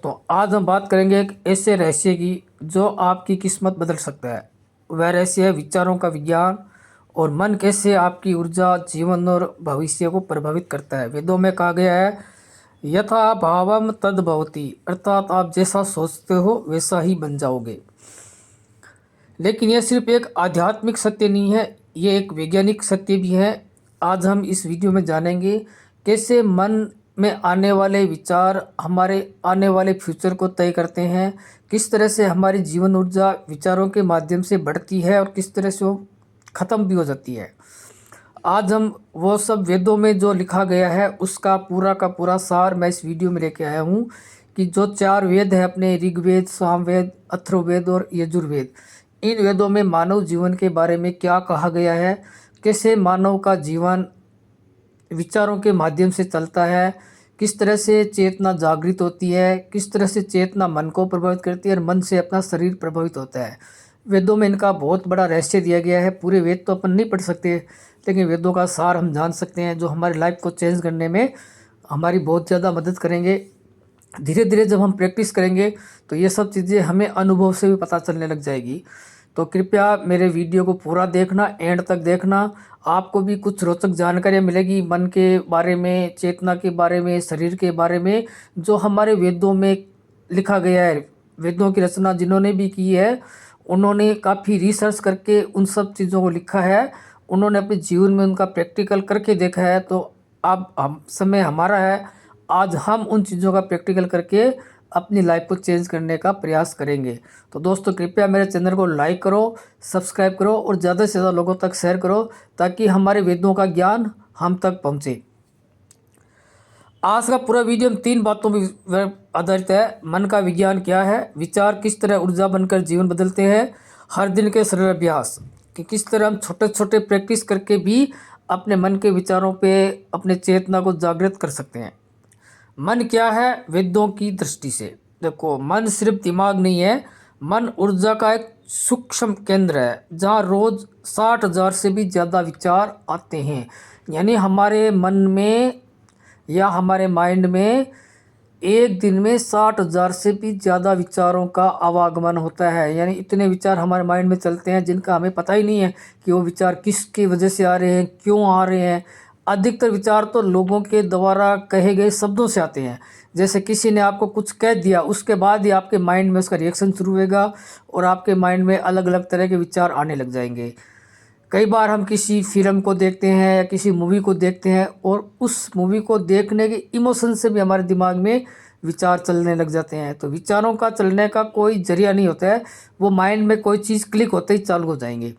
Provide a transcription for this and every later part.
तो आज हम बात करेंगे एक ऐसे रहस्य की जो आपकी किस्मत बदल सकता है। वह रहस्य है विचारों का विज्ञान और मन कैसे आपकी ऊर्जा, जीवन और भविष्य को प्रभावित करता है। वेदों में कहा गया है, यथा भावम तद भवति, अर्थात आप जैसा सोचते हो वैसा ही बन जाओगे। लेकिन यह सिर्फ एक आध्यात्मिक सत्य नहीं है, ये एक वैज्ञानिक सत्य भी है। आज हम इस वीडियो में जानेंगे कैसे मन में आने वाले विचार हमारे आने वाले फ्यूचर को तय करते हैं, किस तरह से हमारी जीवन ऊर्जा विचारों के माध्यम से बढ़ती है और किस तरह से वो ख़त्म भी हो जाती है। आज हम वो सब वेदों में जो लिखा गया है उसका पूरा का पूरा सार मैं इस वीडियो में लेके आया हूँ कि जो चार वेद है अपने ऋग्वेद, सामवेद, अथर्ववेद और यजुर्वेद, इन वेदों में मानव जीवन के बारे में क्या कहा गया है, कैसे मानव का जीवन विचारों के माध्यम से चलता है, किस तरह से चेतना जागृत होती है, किस तरह से चेतना मन को प्रभावित करती है और मन से अपना शरीर प्रभावित होता है। वेदों में इनका बहुत बड़ा रहस्य दिया गया है। पूरे वेद तो अपन नहीं पढ़ सकते, लेकिन वेदों का सार हम जान सकते हैं जो हमारी लाइफ को चेंज करने में हमारी बहुत ज़्यादा मदद करेंगे। धीरे धीरे जब हम प्रैक्टिस करेंगे तो ये सब चीज़ें हमें अनुभव से भी पता चलने लग जाएगी। तो कृपया मेरे वीडियो को पूरा देखना, एंड तक देखना। आपको भी कुछ रोचक जानकारियाँ मिलेगी मन के बारे में, चेतना के बारे में, शरीर के बारे में, जो हमारे वेदों में लिखा गया है। वेदों की रचना जिन्होंने भी की है उन्होंने काफ़ी रिसर्च करके उन सब चीज़ों को लिखा है। उन्होंने अपने जीवन में उनका प्रैक्टिकल करके देखा है। तो अब हम समय हमारा है, आज हम उन चीज़ों का प्रैक्टिकल करके अपनी लाइफ को चेंज करने का प्रयास करेंगे। तो दोस्तों कृपया मेरे चैनल को लाइक करो, सब्सक्राइब करो और ज़्यादा से ज़्यादा लोगों तक शेयर करो ताकि हमारे वेदों का ज्ञान हम तक पहुँचे। आज का पूरा वीडियो हम तीन बातों पर आधारित है। मन का विज्ञान क्या है, विचार किस तरह ऊर्जा बनकर जीवन बदलते हैं, हर दिन के सरल अभ्यास कि किस तरह हम छोटे छोटे प्रैक्टिस करके भी अपने मन के विचारों पे अपने चेतना को जागृत कर सकते हैं। मन क्या है वेदों की दृष्टि से? देखो, मन सिर्फ दिमाग नहीं है, मन ऊर्जा का एक सूक्ष्म केंद्र है जहाँ रोज 60,000 से भी ज़्यादा विचार आते हैं। यानी हमारे मन में या हमारे माइंड में एक दिन में 60,000 से भी ज़्यादा विचारों का आवागमन होता है। यानी इतने विचार हमारे माइंड में चलते हैं जिनका हमें पता ही नहीं है कि वो विचार किसकी वजह से आ रहे हैं, क्यों आ रहे हैं। अधिकतर विचार तो लोगों के द्वारा कहे गए शब्दों से आते हैं। जैसे किसी ने आपको कुछ कह दिया, उसके बाद ही आपके माइंड में उसका रिएक्शन शुरू होगा और आपके माइंड में अलग अलग तरह के विचार आने लग जाएंगे। कई बार हम किसी फिल्म को देखते हैं या किसी मूवी को देखते हैं और उस मूवी को देखने के इमोशन से भी हमारे दिमाग में विचार चलने लग जाते हैं। तो विचारों का चलने का कोई जरिया नहीं होता है, वो माइंड में कोई चीज़ क्लिक होते ही चालू हो जाएंगे।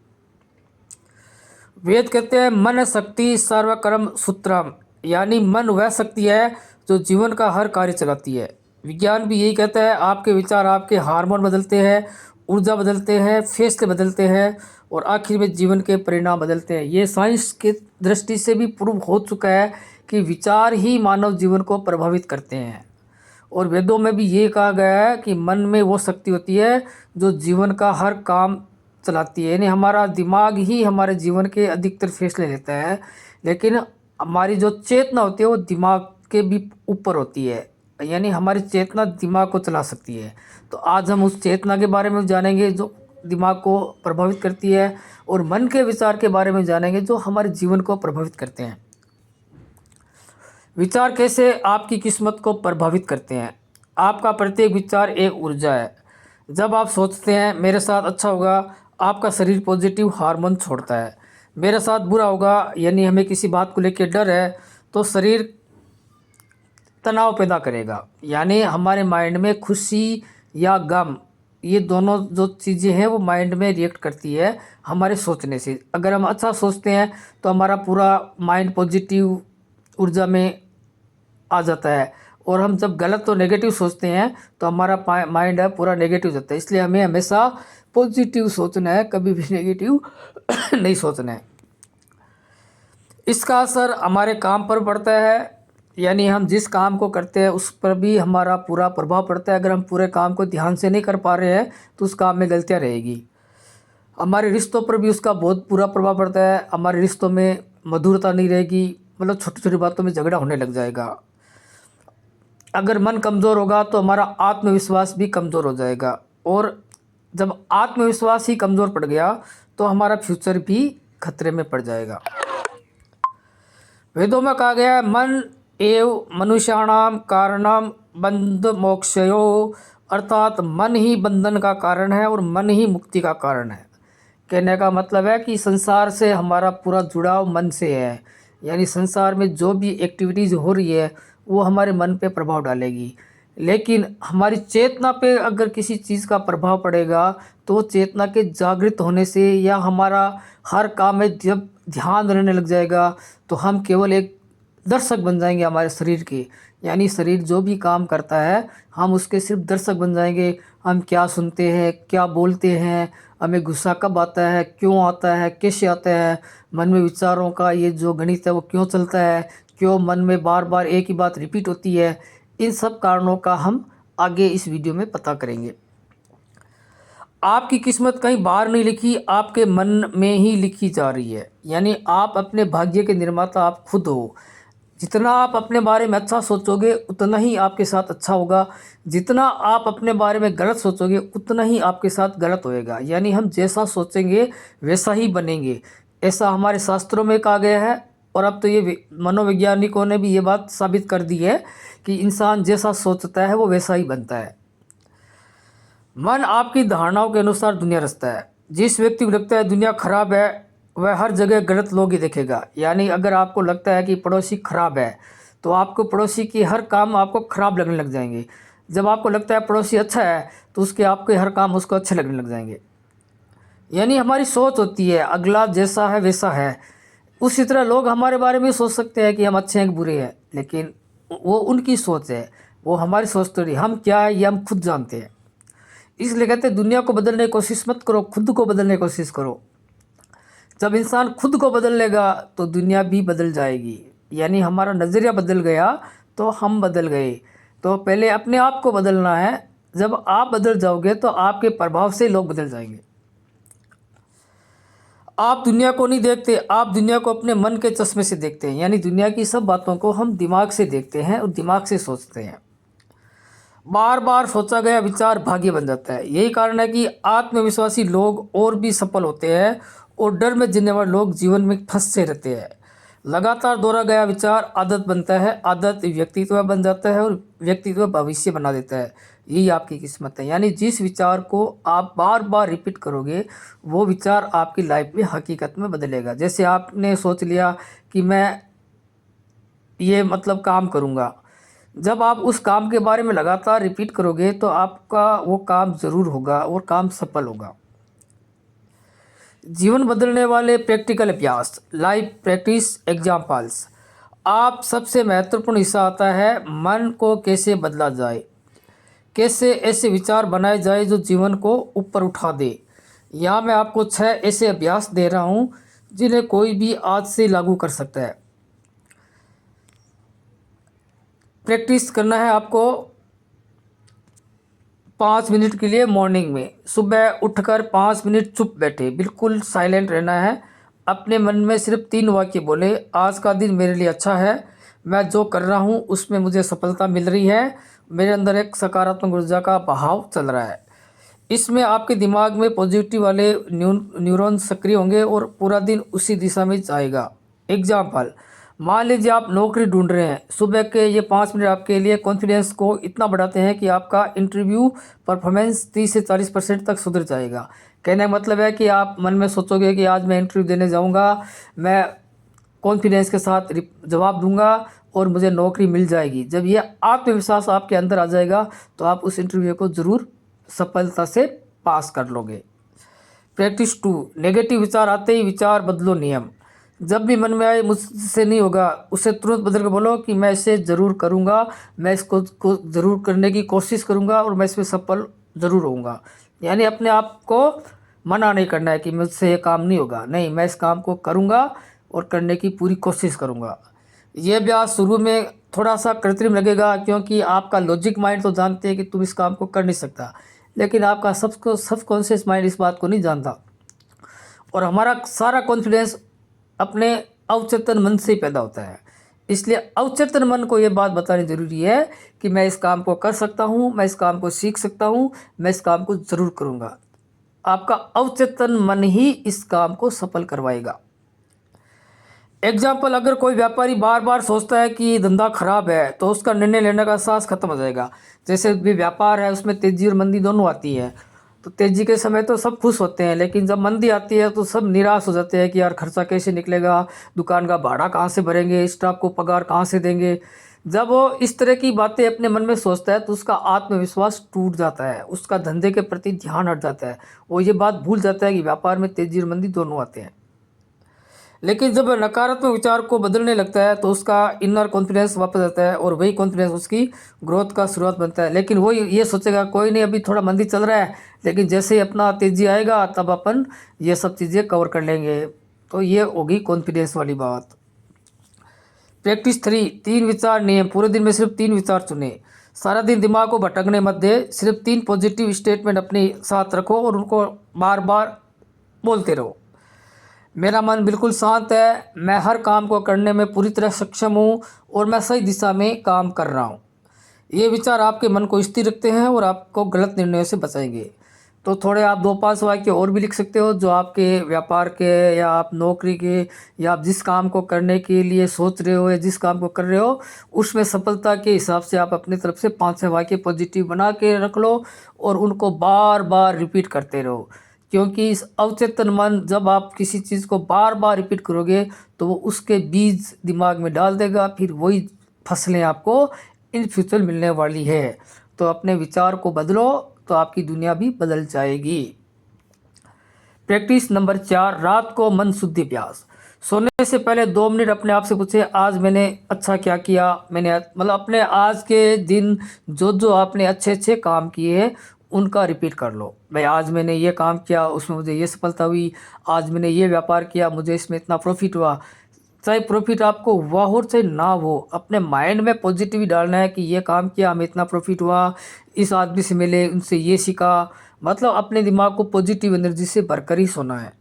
वेद कहते हैं मन शक्ति सर्वकर्म सूत्रम, यानी मन वह शक्ति है जो जीवन का हर कार्य चलाती है। विज्ञान भी यही कहता है, आपके विचार आपके हार्मोन बदलते हैं, ऊर्जा बदलते हैं, फैसले बदलते हैं और आखिर में जीवन के परिणाम बदलते हैं। ये साइंस की दृष्टि से भी प्रूव हो चुका है कि विचार ही मानव जीवन को प्रभावित करते हैं। और वेदों में भी ये कहा गया है कि मन में वो शक्ति होती है जो जीवन का हर काम चलाती है। यानी हमारा दिमाग ही हमारे जीवन के अधिकतर फैसले लेता है, लेकिन हमारी जो चेतना होती है वो दिमाग के भी ऊपर होती है। यानी हमारी चेतना दिमाग को चला सकती है। तो आज हम उस चेतना के बारे में जानेंगे जो दिमाग को प्रभावित करती है, और मन के विचार के बारे में जानेंगे जो हमारे जीवन को प्रभावित करते हैं। विचार कैसे आपकी किस्मत को प्रभावित करते हैं? आपका प्रत्येक विचार एक ऊर्जा है। जब आप सोचते हैं मेरे साथ अच्छा होगा, आपका शरीर पॉजिटिव हार्मोन छोड़ता है। मेरे साथ बुरा होगा, यानी हमें किसी बात को लेकर डर है, तो शरीर तनाव पैदा करेगा। यानी हमारे माइंड में खुशी या गम, ये दोनों जो चीज़ें हैं वो माइंड में रिएक्ट करती है हमारे सोचने से। अगर हम अच्छा सोचते हैं तो हमारा पूरा माइंड पॉजिटिव ऊर्जा में आ जाता है, और हम जब गलत तो नेगेटिव सोचते हैं तो हमारा माइंड है पूरा नेगेटिव जाता है। इसलिए हमें हमेशा पॉजिटिव सोचना है, कभी भी नेगेटिव नहीं सोचना है। इसका असर हमारे काम पर पड़ता है, यानी हम जिस काम को करते हैं उस पर भी हमारा पूरा प्रभाव पड़ता है। अगर हम पूरे काम को ध्यान से नहीं कर पा रहे हैं तो उस काम में गलतियाँ रहेगी। हमारे रिश्तों पर भी उसका बहुत बुरा प्रभाव पड़ता है। हमारे रिश्तों में मधुरता नहीं रहेगी, मतलब छोटी छोटी बातों में झगड़ा होने लग जाएगा। अगर मन कमज़ोर होगा तो हमारा आत्मविश्वास भी कमज़ोर हो जाएगा, और जब आत्मविश्वास ही कमज़ोर पड़ गया तो हमारा फ्यूचर भी खतरे में पड़ जाएगा। वेदों में कहा गया है, मन एव मनुष्याणाम कारणम बंध मोक्षयो, अर्थात मन ही बंधन का कारण है और मन ही मुक्ति का कारण है। कहने का मतलब है कि संसार से हमारा पूरा जुड़ाव मन से है, यानी संसार में जो भी एक्टिविटीज़ हो रही है वो हमारे मन पे प्रभाव डालेगी। लेकिन हमारी चेतना पे अगर किसी चीज़ का प्रभाव पड़ेगा तो वो चेतना के जागृत होने से, या हमारा हर काम में जब ध्यान रहने लग जाएगा तो हम केवल एक दर्शक बन जाएंगे हमारे शरीर के। यानी शरीर जो भी काम करता है हम उसके सिर्फ दर्शक बन जाएंगे। हम क्या सुनते हैं, क्या बोलते हैं, हमें गुस्सा कब आता है, क्यों आता है, कैसे आता है, मन में विचारों का ये जो गणित है वो क्यों चलता है, क्यों मन में बार बार एक ही बात रिपीट होती है, इन सब कारणों का हम आगे इस वीडियो में पता करेंगे। आपकी किस्मत कहीं बाहर नहीं लिखी, आपके मन में ही लिखी जा रही है। यानी आप अपने भाग्य के निर्माता आप खुद हो। जितना आप अपने बारे में अच्छा सोचोगे उतना ही आपके साथ अच्छा होगा, जितना आप अपने बारे में गलत सोचोगे उतना ही आपके साथ गलत होएगा। यानी हम जैसा सोचेंगे वैसा ही बनेंगे, ऐसा हमारे शास्त्रों में कहा गया है। और अब तो ये मनोवैज्ञानिकों ने भी ये बात साबित कर दी है कि इंसान जैसा सोचता है वो वैसा ही बनता है। मन आपकी धारणाओं के अनुसार दुनिया रचता है। जिस व्यक्ति को लगता है दुनिया खराब है वह हर जगह गलत लोग ही देखेगा। यानी अगर आपको लगता है कि पड़ोसी खराब है तो आपको पड़ोसी की हर काम आपको खराब लगने लग जाएंगे। जब आपको लगता है पड़ोसी अच्छा है तो उसके आपके हर काम उसको अच्छे लगने लग जाएंगे। यानी हमारी सोच होती है, अगला जैसा है वैसा है। उसी तरह लोग हमारे बारे में सोच सकते हैं कि हम अच्छे हैं कि बुरे हैं, लेकिन वो उनकी सोच है, वो हमारी सोच तो नहीं। हम क्या है ये हम खुद जानते हैं। इसलिए कहते हैं दुनिया को बदलने की कोशिश मत करो, खुद को बदलने की कोशिश करो। जब इंसान खुद को बदल लेगा तो दुनिया भी बदल जाएगी। यानी हमारा नज़रिया बदल गया तो हम बदल गए। तो पहले अपने आप को बदलना है। जब आप बदल जाओगे तो आपके प्रभाव से लोग बदल जाएंगे। आप दुनिया को नहीं देखते, आप दुनिया को अपने मन के चश्मे से देखते हैं। यानी दुनिया की सब बातों को हम दिमाग से देखते हैं और दिमाग से सोचते हैं। बार बार सोचा गया विचार भाग्य बन जाता है। यही कारण है कि आत्मविश्वासी लोग और भी सफल होते हैं और डर में जीने वाले लोग जीवन में फंसे रहते हैं। लगातार दोहरा गया विचार आदत बनता है, आदत व्यक्तित्व बन जाता है और व्यक्तित्व भविष्य बना देता है। यही आपकी किस्मत है। यानी जिस विचार को आप बार बार रिपीट करोगे वो विचार आपकी लाइफ में हकीकत में बदलेगा। जैसे आपने सोच लिया कि मैं ये मतलब काम करूँगा, जब आप उस काम के बारे में लगातार रिपीट करोगे तो आपका वो काम ज़रूर होगा और काम सफल होगा। जीवन बदलने वाले प्रैक्टिकल अभ्यास, लाइफ प्रैक्टिस एग्जाम्पल्स। आप सबसे महत्वपूर्ण हिस्सा आता है मन को कैसे बदला जाए, कैसे ऐसे विचार बनाए जाए जो जीवन को ऊपर उठा दे। यहाँ मैं आपको 6 ऐसे अभ्यास दे रहा हूँ जिन्हें कोई भी आज से लागू कर सकता है। प्रैक्टिस करना है आपको 5 मिनट के लिए मॉर्निंग में। सुबह उठकर 5 मिनट चुप बैठे, बिल्कुल साइलेंट रहना है। अपने मन में सिर्फ 3 वाक्य बोले, आज का दिन मेरे लिए अच्छा है, मैं जो कर रहा हूँ उसमें मुझे सफलता मिल रही है, मेरे अंदर एक सकारात्मक ऊर्जा का बहाव चल रहा है। इसमें आपके दिमाग में पॉजिटिव वाले न्यूरॉन सक्रिय होंगे और पूरा दिन उसी दिशा में जाएगा। एग्जाम्पल, मान लीजिए आप नौकरी ढूंढ रहे हैं। सुबह के ये 5 मिनट आपके लिए कॉन्फिडेंस को इतना बढ़ाते हैं कि आपका इंटरव्यू परफॉर्मेंस 30 से 40% तक सुधर जाएगा। कहने का मतलब है कि आप मन में सोचोगे कि आज मैं इंटरव्यू देने जाऊंगा, मैं कॉन्फिडेंस के साथ जवाब दूंगा और मुझे नौकरी मिल जाएगी। जब ये आत्मविश्वास आपके अंदर आ जाएगा तो आप उस इंटरव्यू को ज़रूर सफलता से पास कर लोगे। प्रैक्टिस 2, नेगेटिव विचार आते ही विचार बदलो नियम। जब भी मन में आए मुझसे नहीं होगा, उसे तुरंत बदल कर बोलो कि मैं इसे ज़रूर करूँगा, मैं इसको ज़रूर करने की कोशिश करूँगा और मैं इसमें सफल ज़रूर होऊंगा। यानी अपने आप को मना नहीं करना है कि मुझसे ये काम नहीं होगा, नहीं, मैं इस काम को करूँगा और करने की पूरी कोशिश करूँगा। ये अभ्यास शुरू में थोड़ा सा कृत्रिम लगेगा क्योंकि आपका लॉजिक माइंड तो जानते हैं कि तुम इस काम को कर नहीं सकता, लेकिन आपका सबकॉन्शियस माइंड इस बात को नहीं जानता। और हमारा सारा कॉन्फिडेंस अपने अवचेतन मन से ही पैदा होता है। इसलिए अवचेतन मन को ये बात बतानी ज़रूरी है कि मैं इस काम को कर सकता हूँ, मैं इस काम को सीख सकता हूँ, मैं इस काम को ज़रूर करूँगा। आपका अवचेतन मन ही इस काम को सफल करवाएगा। एग्जाम्पल, अगर कोई व्यापारी बार बार सोचता है कि धंधा खराब है तो उसका निर्णय लेने का साहस खत्म हो जाएगा। जैसे भी व्यापार है उसमें तेजी और मंदी दोनों आती है। तो तेजी के समय तो सब खुश होते हैं, लेकिन जब मंदी आती है तो सब निराश हो जाते हैं कि यार खर्चा कैसे निकलेगा, दुकान का भाड़ा कहाँ से भरेंगे, स्टाफ को पगार कहाँ से देंगे। जब वो इस तरह की बातें अपने मन में सोचता है तो उसका आत्मविश्वास टूट जाता है, उसका धंधे के प्रति ध्यान हट जाता है। वो ये बात भूल जाता है कि व्यापार में तेजी और मंदी दोनों आते हैं। लेकिन जब नकारात्मक विचार को बदलने लगता है तो उसका इनर कॉन्फिडेंस वापस आता है और वही कॉन्फिडेंस उसकी ग्रोथ का शुरुआत बनता है। लेकिन वो ये सोचेगा कोई नहीं, अभी थोड़ा मंदी चल रहा है, लेकिन जैसे ही अपना तेजी आएगा तब अपन ये सब चीज़ें कवर कर लेंगे। तो ये होगी कॉन्फिडेंस वाली बात। प्रैक्टिस 3, 3 विचार नियम। पूरे दिन में सिर्फ 3 विचार चुने। सारा दिन दिमाग को भटकने मत दे, सिर्फ 3 पॉजिटिव स्टेटमेंट अपने साथ रखो और उनको बार बार बोलते रहो। मेरा मन बिल्कुल शांत है, मैं हर काम को करने में पूरी तरह सक्षम हूँ और मैं सही दिशा में काम कर रहा हूँ। ये विचार आपके मन को स्थिर रखते हैं और आपको गलत निर्णयों से बचाएंगे। तो थोड़े आप 2-5 वाक्य और भी लिख सकते हो जो आपके व्यापार के या आप नौकरी के या आप जिस काम को करने के लिए सोच रहे हो या जिस काम को कर रहे हो उसमें सफलता के हिसाब से आप अपनी तरफ से 5-6 वाक्य पॉजिटिव बना के रख लो और उनको बार बार रिपीट करते रहो। क्योंकि इस अवचेतन मन जब आप किसी चीज़ को बार बार रिपीट करोगे तो वो उसके बीज दिमाग में डाल देगा, फिर वही फसलें आपको इन फ्यूचर मिलने वाली है। तो अपने विचार को बदलो तो आपकी दुनिया भी बदल जाएगी। प्रैक्टिस नंबर 4, रात को मन शुद्धि अभ्यास। सोने से पहले 2 मिनट अपने आप से पूछे आज मैंने अच्छा क्या किया। मैंने मतलब अपने आज के दिन जो जो आपने अच्छे अच्छे काम किए हैं उनका रिपीट कर लो। भाई आज मैंने ये काम किया, उसमें मुझे ये सफलता हुई। आज मैंने ये व्यापार किया, मुझे इसमें इतना प्रॉफिट हुआ। चाहे प्रॉफिट आपको हुआ हो चाहे ना हो, अपने माइंड में पॉजिटिव डालना है कि ये काम किया हमें इतना प्रॉफिट हुआ, इस आदमी से मिले उनसे ये सीखा। मतलब अपने दिमाग को पॉजिटिव एनर्जी से भरकर ही सोना है।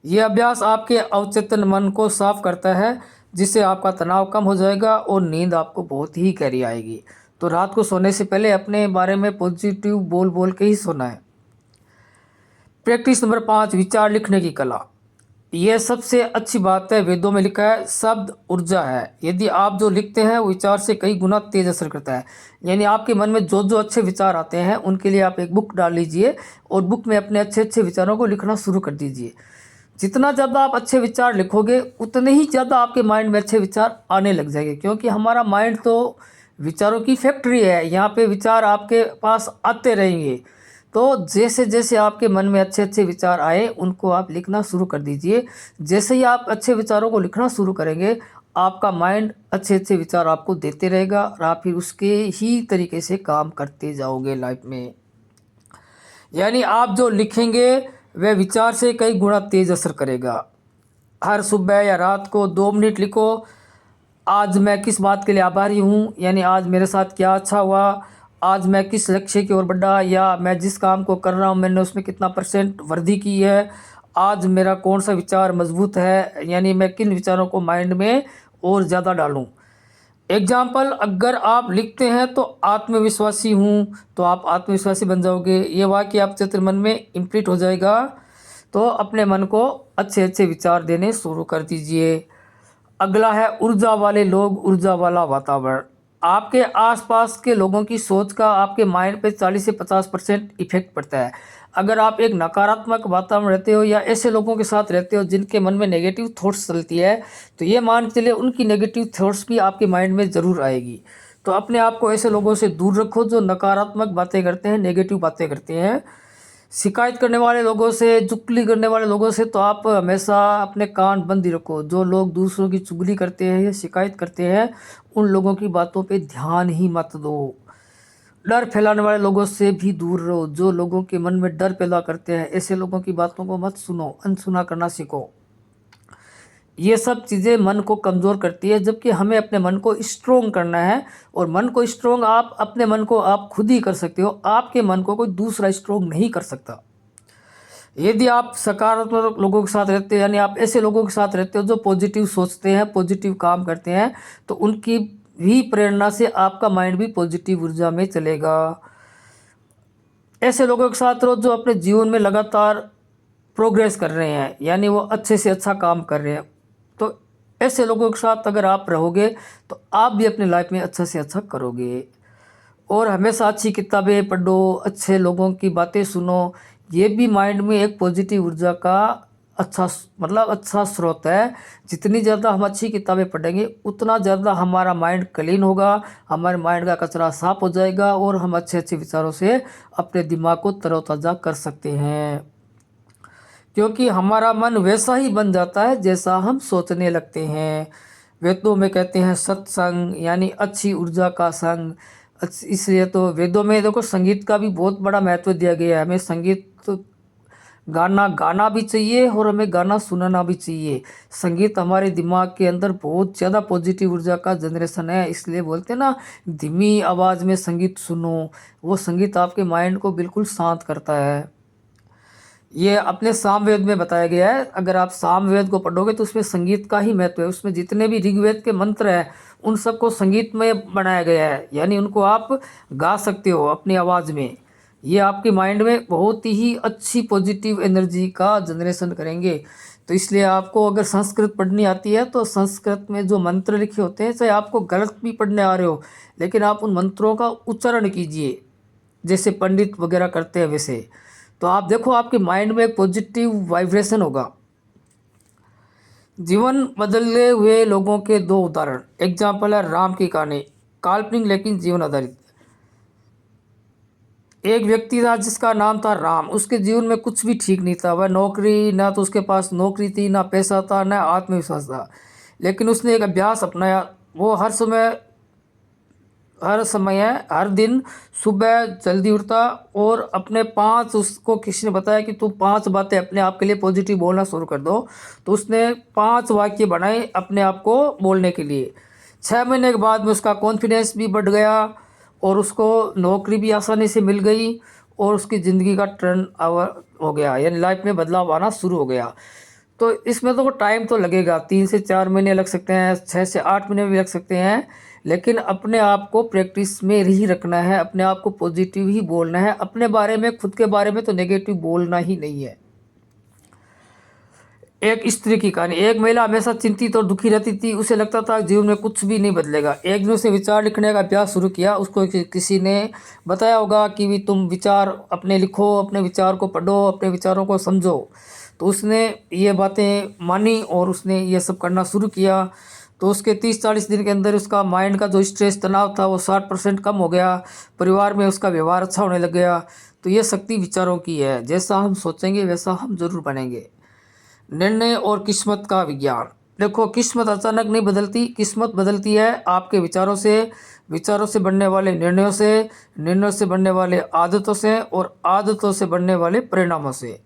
ये अभ्यास आपके अवचेतन मन को साफ करता है जिससे आपका तनाव कम हो जाएगा और नींद आपको बहुत ही गहरी आएगी। तो रात को सोने से पहले अपने बारे में पॉजिटिव बोल बोल के ही सोना है। प्रैक्टिस नंबर 5, विचार लिखने की कला। यह सबसे अच्छी बात है, वेदों में लिखा है शब्द ऊर्जा है। यदि आप जो लिखते हैं वो विचार से कई गुना तेज असर करता है। यानी आपके मन में जो जो अच्छे विचार आते हैं उनके लिए आप एक बुक डाल लीजिए और बुक में अपने अच्छे अच्छे विचारों को लिखना शुरू कर दीजिए। जितना ज़्यादा आप अच्छे विचार लिखोगे उतने ही ज़्यादा आपके माइंड में अच्छे विचार आने लग जाएंगे, क्योंकि हमारा माइंड तो विचारों की फैक्ट्री है। यहाँ पे विचार आपके पास आते रहेंगे। तो जैसे जैसे आपके मन में अच्छे अच्छे विचार आए उनको आप लिखना शुरू कर दीजिए। जैसे ही आप अच्छे विचारों को लिखना शुरू करेंगे आपका माइंड अच्छे अच्छे विचार आपको देते रहेगा और आप फिर उसके ही तरीके से काम करते जाओगे लाइफ में। यानी आप जो लिखेंगे वह विचार से कई गुना तेज असर करेगा। हर सुबह या रात को 2 मिनट लिखो, आज मैं किस बात के लिए आभारी हूँ, यानी आज मेरे साथ क्या अच्छा हुआ, आज मैं किस लक्ष्य की ओर बढ़ा या मैं जिस काम को कर रहा हूँ मैंने उसमें कितना % वृद्धि की है, आज मेरा कौन सा विचार मजबूत है, यानी मैं किन विचारों को माइंड में और ज़्यादा डालूँ। एग्जाम्पल, अगर आप लिखते हैं तो आत्मविश्वासी हूँ तो आप आत्मविश्वासी बन जाओगे। ये वाक्य आप चित्र मन में इम्प्रिंट हो जाएगा। तो अपने मन को अच्छे अच्छे विचार देने शुरू कर दीजिए। अगला है ऊर्जा वाले लोग, ऊर्जा वाला वातावरण। आपके आसपास के लोगों की सोच का आपके माइंड पे 40 से 50% इफेक्ट पड़ता है। अगर आप एक नकारात्मक वातावरण रहते हो या ऐसे लोगों के साथ रहते हो जिनके मन में नेगेटिव थॉट्स चलती है तो ये मान के चलिए उनकी नेगेटिव थॉट्स भी आपके माइंड में ज़रूर आएगी। तो अपने आप को ऐसे लोगों से दूर रखो जो नकारात्मक बातें करते हैं, नेगेटिव बातें करते हैं। शिकायत करने वाले लोगों से, चुगली करने वाले लोगों से तो आप हमेशा अपने कान बंद ही रखो। जो लोग दूसरों की चुगली करते हैं या शिकायत करते हैं उन लोगों की बातों पे ध्यान ही मत दो। डर फैलाने वाले लोगों से भी दूर रहो। जो लोगों के मन में डर पैदा करते हैं ऐसे लोगों की बातों को मत सुनो, अनसुना करना सीखो। ये सब चीज़ें मन को कमज़ोर करती है, जबकि हमें अपने मन को स्ट्रोंग करना है। और मन को स्ट्रोंग आप अपने मन को आप खुद ही कर सकते हो, आपके मन को कोई दूसरा स्ट्रोंग नहीं कर सकता। यदि आप सकारात्मक लोगों के साथ रहते हैं, यानी आप ऐसे लोगों के साथ रहते हो जो पॉजिटिव सोचते हैं, पॉजिटिव काम करते हैं, तो उनकी भी प्रेरणा से आपका माइंड भी पॉजिटिव ऊर्जा में चलेगा। ऐसे लोगों के साथ रहो जो अपने जीवन में लगातार प्रोग्रेस कर रहे हैं, यानी वो अच्छे से अच्छा काम कर रहे हैं। तो ऐसे लोगों के साथ अगर आप रहोगे तो आप भी अपनी लाइफ में अच्छा से अच्छा करोगे। और हमेशा अच्छी किताबें पढ़ो, अच्छे लोगों की बातें सुनो। ये भी माइंड में एक पॉजिटिव ऊर्जा का मतलब अच्छा स्रोत है। जितनी ज़्यादा हम अच्छी किताबें पढ़ेंगे उतना ज़्यादा हमारा माइंड क्लीन होगा, हमारे माइंड का कचरा साफ हो जाएगा और हम अच्छे अच्छे विचारों से अपने दिमाग को तरोताज़ा कर सकते हैं। क्योंकि हमारा मन वैसा ही बन जाता है जैसा हम सोचने लगते हैं। वेदों में कहते हैं सत्संग यानी अच्छी ऊर्जा का संग। इसलिए तो वेदों में देखो संगीत का भी बहुत बड़ा महत्व दिया गया है। हमें संगीत गाना गाना भी चाहिए और हमें गाना सुनना भी चाहिए। संगीत हमारे दिमाग के अंदर बहुत ज़्यादा पॉजिटिव ऊर्जा का जनरेशन है। इसलिए बोलते हैं ना, धीमी आवाज़ में संगीत सुनो। वो संगीत आपके माइंड को बिल्कुल शांत करता है। ये अपने सामवेद में बताया गया है। अगर आप सामवेद को पढ़ोगे तो उसमें संगीत का ही महत्व है। उसमें जितने भी ऋग्वेद के मंत्र हैं उन सबको संगीत में बनाया गया है, यानी उनको आप गा सकते हो अपनी आवाज़ में। ये आपके माइंड में बहुत ही अच्छी पॉजिटिव एनर्जी का जनरेशन करेंगे। तो इसलिए आपको अगर संस्कृत पढ़नी आती है तो संस्कृत में जो मंत्र लिखे होते हैं, चाहे आपको गलत भी पढ़ने आ रहे हो, लेकिन आप उन मंत्रों का उच्चारण कीजिए जैसे पंडित वगैरह करते हैं वैसे। तो आप देखो आपके माइंड में एक पॉजिटिव वाइब्रेशन होगा। जीवन बदले हुए लोगों के दो उदाहरण। एग्जाम्पल है राम की कहानी, काल्पनिक लेकिन जीवन आधारित। एक व्यक्ति था जिसका नाम था राम। उसके जीवन में कुछ भी ठीक नहीं था। वह नौकरी, ना तो उसके पास नौकरी थी, ना पैसा था, ना आत्मविश्वास था। लेकिन उसने एक अभ्यास अपनाया। वो हर दिन सुबह जल्दी उठता और अपने 5, उसको किसी ने बताया कि तू 5 बातें अपने आप के लिए पॉजिटिव बोलना शुरू कर दो। तो उसने 5 वाक्य बनाए अपने आप को बोलने के लिए। 6 महीने के बाद में उसका कॉन्फिडेंस भी बढ़ गया और उसको नौकरी भी आसानी से मिल गई और उसकी ज़िंदगी का टर्न ओवर हो गया, यानी लाइफ में बदलाव आना शुरू हो गया। तो इसमें तो टाइम तो लगेगा, 3 से 4 महीने लग सकते हैं, 6 से 8 महीने भी लग सकते हैं। लेकिन अपने आप को प्रैक्टिस में ही रखना है, अपने आप को पॉजिटिव ही बोलना है। अपने बारे में, खुद के बारे में तो नेगेटिव बोलना ही नहीं है। एक स्त्री की कहानी। एक महिला हमेशा चिंतित और दुखी रहती थी। उसे लगता था जीवन में कुछ भी नहीं बदलेगा। एक दिन उसने विचार लिखने का अभ्यास शुरू किया। उसको किसी ने बताया होगा कि भी तुम विचार अपने लिखो, अपने विचार को पढ़ो, अपने विचारों को समझो। तो उसने ये बातें मानी और उसने ये सब करना शुरू किया। तो उसके 30-40 दिन के अंदर उसका माइंड का जो स्ट्रेस तनाव था वो 60% कम हो गया। परिवार में उसका व्यवहार अच्छा होने लग गया। तो ये शक्ति विचारों की है। जैसा हम सोचेंगे वैसा हम जरूर बनेंगे। निर्णय और किस्मत का विज्ञान। देखो, किस्मत अचानक नहीं बदलती। किस्मत बदलती है आपके विचारों से, विचारों से बनने वाले निर्णयों से, निर्णयों से बनने वाले आदतों से और आदतों से बनने वाले परिणामों से।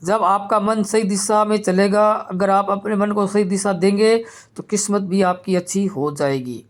जब आपका मन सही दिशा में चलेगा, अगर आप अपने मन को सही दिशा देंगे तो किस्मत भी आपकी अच्छी हो जाएगी।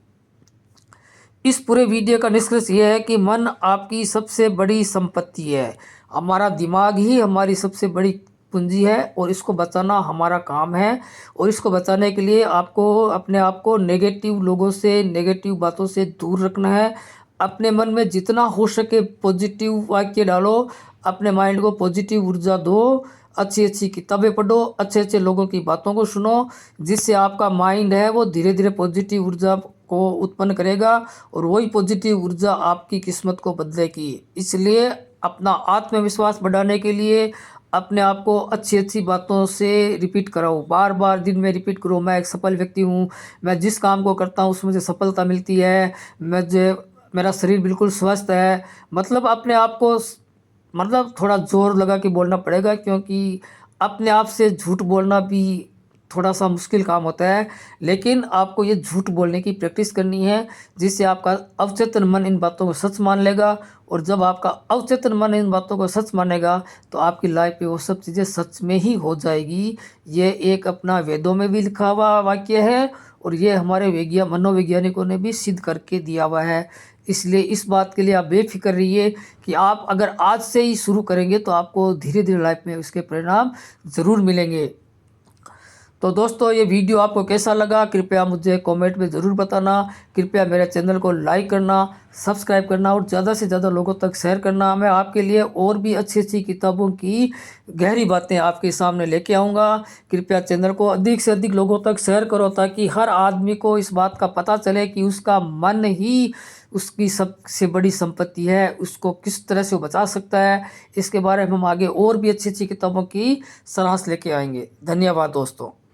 इस पूरे वीडियो का निष्कर्ष यह है कि मन आपकी सबसे बड़ी संपत्ति है। हमारा दिमाग ही हमारी सबसे बड़ी पूंजी है और इसको बचाना हमारा काम है। और इसको बचाने के लिए आपको अपने आप को नेगेटिव लोगों से, नेगेटिव बातों से दूर रखना है। अपने मन में जितना हो सके पॉजिटिव वाक्य डालो, अपने माइंड को पॉजिटिव ऊर्जा दो, अच्छी अच्छी किताबें पढ़ो, अच्छे अच्छे लोगों की बातों को सुनो, जिससे आपका माइंड है वो धीरे धीरे पॉजिटिव ऊर्जा को उत्पन्न करेगा और वही पॉजिटिव ऊर्जा आपकी किस्मत को बदलेगी। इसलिए अपना आत्मविश्वास बढ़ाने के लिए अपने आप को अच्छी अच्छी बातों से रिपीट कराओ, बार बार दिन में रिपीट करो, मैं एक सफल व्यक्ति हूँ, मैं जिस काम को करता हूँ उसमें मुझे सफलता मिलती है, मेरा शरीर बिल्कुल स्वस्थ है। मतलब अपने आप को मतलब थोड़ा जोर लगा के बोलना पड़ेगा, क्योंकि अपने आप से झूठ बोलना भी थोड़ा सा मुश्किल काम होता है। लेकिन आपको ये झूठ बोलने की प्रैक्टिस करनी है, जिससे आपका अवचेतन मन इन बातों को सच मान लेगा। और जब आपका अवचेतन मन इन बातों को सच मानेगा तो आपकी लाइफ में वो सब चीज़ें सच में ही हो जाएगी। ये एक अपना वेदों में भी लिखा हुआ वाक्य है और ये हमारे मनोवैज्ञानिकों ने भी सिद्ध करके दिया हुआ है। इसलिए इस बात के लिए आप बेफ़िक्र रहिए कि आप अगर आज से ही शुरू करेंगे तो आपको धीरे-धीरे लाइफ में उसके परिणाम ज़रूर मिलेंगे। तो दोस्तों ये वीडियो आपको कैसा लगा कृपया मुझे कमेंट में ज़रूर बताना। कृपया मेरे चैनल को लाइक करना, सब्सक्राइब करना और ज़्यादा से ज़्यादा लोगों तक शेयर करना। मैं आपके लिए और भी अच्छी-अच्छी किताबों की गहरी बातें आपके सामने लेके आऊँगा। कृपया चैनल को अधिक से अधिक लोगों तक शेयर करो ताकि हर आदमी को इस बात का पता चले कि उसका मन ही उसकी सबसे बड़ी संपत्ति है, उसको किस तरह से वो बचा सकता है। इसके बारे में हम आगे और भी अच्छी-अच्छी किताबों की सराहना लेके आएँगे। धन्यवाद दोस्तों।